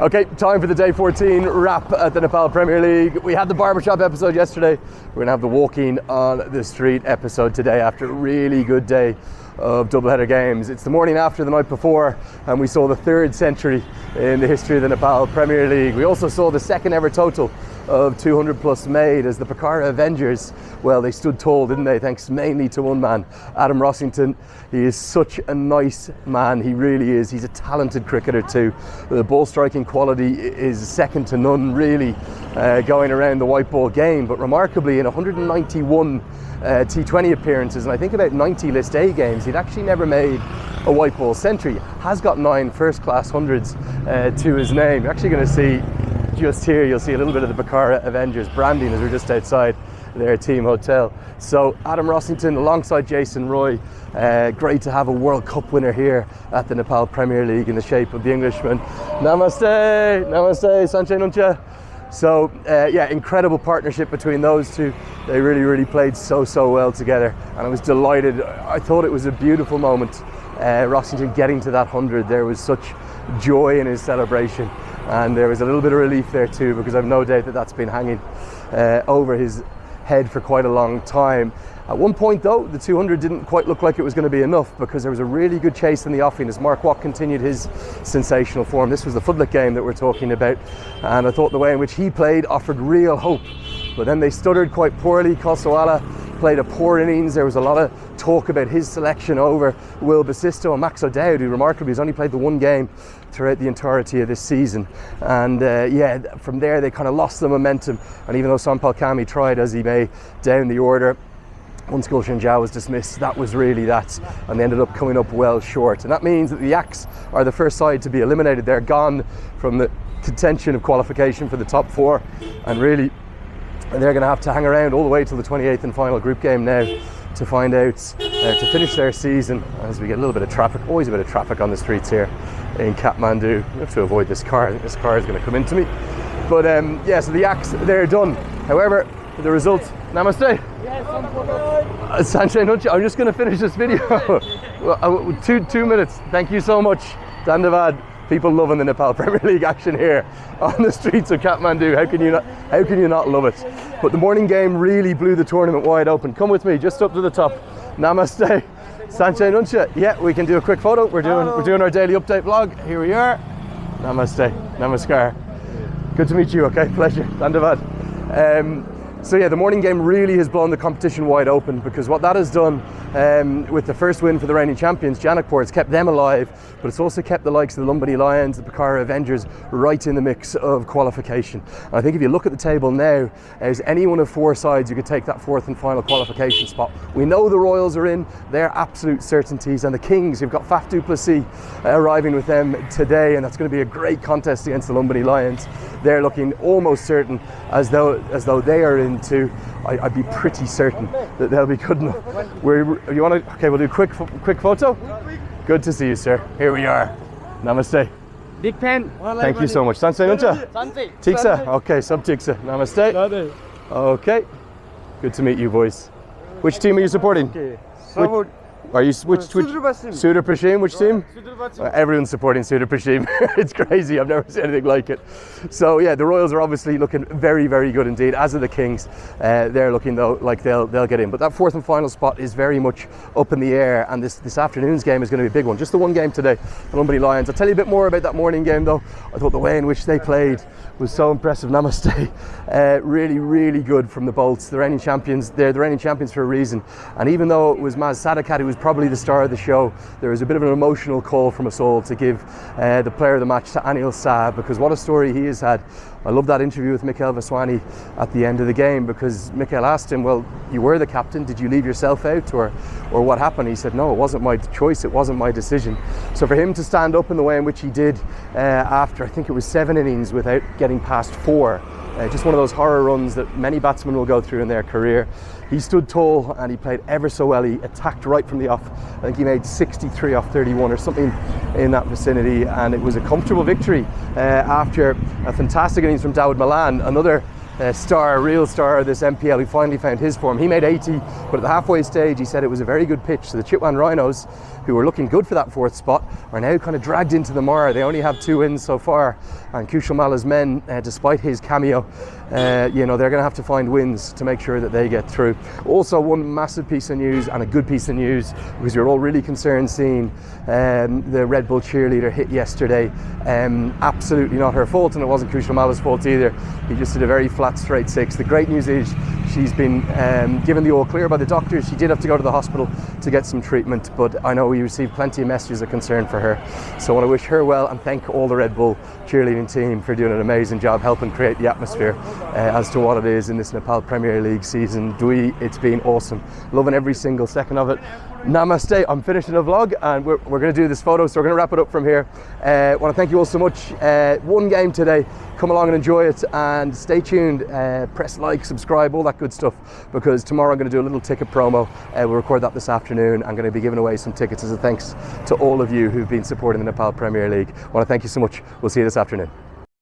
Okay, time for the day 14 wrap at the Nepal Premier League. We had the barbershop episode yesterday. We're going to have the walking on the street episode today after a really good day of doubleheader games. It's the morning after the night before, and we saw the third century in the history of the Nepal Premier League. We also saw the second ever total of 200 plus made as the Pokhara Avengers, well, they stood tall, didn't they, thanks mainly to one man, Adam Rossington. He is such a nice man, he really is. He's a talented cricketer too. The ball striking quality is second to none, really, going around the white ball game. But remarkably, in 191 T20 appearances and I think about 90 List A games, he'd actually never made a white ball century. Has got 9 first class hundreds to his name. You're actually going to see just here, you'll see a little bit of the Pokhara Avengers branding as we're just outside their team hotel. So Adam Rossington alongside Jason Roy, great to have a World Cup winner here at the Nepal Premier League in the shape of the Englishman. Namaste, namaste, Sanche Nuncha. So yeah, incredible partnership between those two. They really played so well together, and I was delighted. I thought it was a beautiful moment. Rossington getting to that 100, there was such joy in his celebration, and there was a little bit of relief there too, because I've no doubt that that's been hanging over his head for quite a long time. At one point though, the 200 didn't quite look like it was going to be enough, because there was a really good chase in the offing as Mark Watt continued his sensational form. This was the Footlick game that we're talking about, and I thought the way in which he played offered real hope. But then they stuttered quite poorly. Kosawala played a poor innings. There was a lot of talk about his selection over Will Basisto and Max O'Dowd, who remarkably has only played the one game throughout the entirety of this season. And yeah, from there they kind of lost the momentum. And even though Sampal Kami tried as he may down the order, once Gulshan Jha was dismissed, that was really that, and they ended up coming up well short. And that means that the Yaks are the first side to be eliminated. They're gone from the contention of qualification for the top 4, and really they're going to have to hang around all the way till the 28th and final group game now to find out, to finish their season, as we get a little bit of traffic, always a bit of traffic on the streets here in Kathmandu. We have to avoid this car. I think this car is going to come into me. But yeah, so the Yaks, they're done. However, the result, namaste. Sanjay Nuncha, I'm just going to finish this video. 2 minutes. Thank you so much. Dandavad. People loving the Nepal Premier League action here on the streets of Kathmandu. How can you not love it? But the morning game really blew the tournament wide open. Come with me, just up to the top. Namaste. Sanjay Nuncha. Yeah, we can do a quick photo. We're doing our daily update vlog. Here we are. Namaste. Namaskar. Good to meet you. Okay, pleasure. Dandavad. So yeah, the morning game really has blown the competition wide open, because what that has done with the first win for the reigning champions, Janakpur, it's kept them alive, but it's also kept the likes of the Lumbini Lions, the Pokhara Avengers right in the mix of qualification. And I think if you look at the table now, there's any one of 4 sides who could take that 4th and final qualification spot. We know the Royals are in, they're absolute certainties, and the Kings, who've got Faf du Plessis arriving with them today, and that's going to be a great contest against the Lumbini Lions. They're looking almost certain, as though they are in too. I'd be pretty certain that they'll be good enough. You want to? Okay, we'll do a quick photo. Good to see you, sir. Here we are. Namaste. Big fan. Thank you so much. Sanse Nuncha. Tiksa. Okay, sub Tiksa. Namaste. Okay. Good to meet you, boys. Which team are you supporting? Are you which Sudar Prashim? Which team? Everyone's supporting Sudar Prashim. It's crazy. I've never seen anything like it. So yeah, the Royals are obviously looking very good indeed, as are the Kings. They're looking though like they'll get in. But that 4th and final spot is very much up in the air, and this afternoon's game is going to be a big one. Just the one game today, the Lumbini Lions. I'll tell you a bit more about that morning game though. I thought the way in which they played was so impressive. Namaste. Really good from the Bolts. The reigning champions. They're the reigning champions for a reason. And even though it was Maz Sadakat who was probably the star of the show, there was a bit of an emotional call from us all to give the player of the match to Anil Saab, because what a story he has had. I love that interview with Mikhail Vaswani at the end of the game, because Mikhail asked him, well, you were the captain, did you leave yourself out, or what happened? He said, no, it wasn't my choice, it wasn't my decision. So for him to stand up in the way in which he did after, I think it was 7 innings without getting past 4, just one of those horror runs that many batsmen will go through in their career. He stood tall and he played ever so well. He attacked right from the off. I think he made 63 off 31 or something in that vicinity, and it was a comfortable victory after a fantastic innings from Dawood Malan, another real star of this NPL who finally found his form. He made 80, but at the halfway stage he said it was a very good pitch. So the Chitwan Rhinos who were looking good for that 4th spot, are now kind of dragged into the mire. They only have 2 wins so far, and Kushal Mala's men, despite his cameo, they're going to have to find wins to make sure that they get through. Also, one massive piece of news, and a good piece of news, because you're all really concerned seeing the Red Bull cheerleader hit yesterday. Absolutely not her fault, and it wasn't Kushal Mala's fault either. He just did a very flat straight 6. The great news is she's been given the all clear by the doctors. She did have to go to the hospital to get some treatment, but I know we received plenty of messages of concern for her. So I want to wish her well and thank all the Red Bull cheerleading team for doing an amazing job helping create the atmosphere as to what it is in this Nepal Premier League season. It's been awesome. Loving every single second of it. Namaste. I'm finishing the vlog, and we're going to do this photo, so we're going to wrap it up from here. I want to thank you all so much. One game today. Come along and enjoy it, and stay tuned. Press like, subscribe, all that good stuff, because tomorrow I'm going to do a little ticket promo. We'll record that this afternoon. I'm going to be giving away some tickets as a thanks to all of you who've been supporting the Nepal Premier League. I want to thank you so much. We'll see you this afternoon.